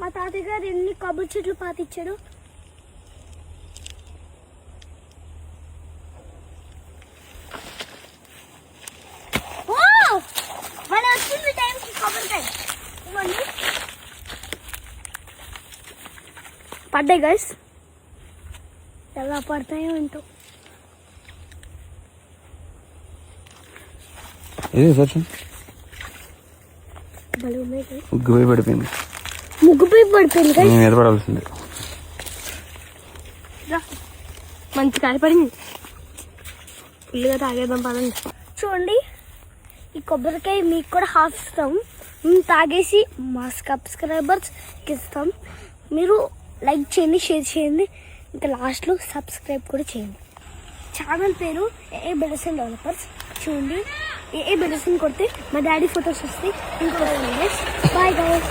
మా తాతయ్య గారు ఎన్ని కొబ్బరి చెట్లు పాతిచ్చాడు. మన వచ్చింది టైంకి కొబ్బరికాయ ఇవ్వండి. పడ్డాయి గైస్, ఎలా పడతాయో ఏంటో. ముగ్గుపై పడిపోయింది. ముగ్గుపై పడిపోయింది మీద పడాల్సింది. మంచి కాయ పడింది. ఫుల్గా తాగేద్దాం పదండి. చూడండి, ఈ కొబ్బరికాయ మీకు కూడా హాఫ్ ఇస్తాం. మేము తాగేసి మా సబ్స్క్రైబర్స్కి ఇస్తాం. మీరు లైక్ చేయండి, షేర్ చేయండి, ఇంకా లాస్ట్లో సబ్స్క్రైబ్ కూడా చేయండి. ఛానల్ పేరు ఏ బెడసన్ డెవలపర్స్. చూడండి, ఏ బెడసన్ కొడితే మా డాడీ ఫొటోస్ వస్తాయి. ఇంకో బాయ్ గైస్.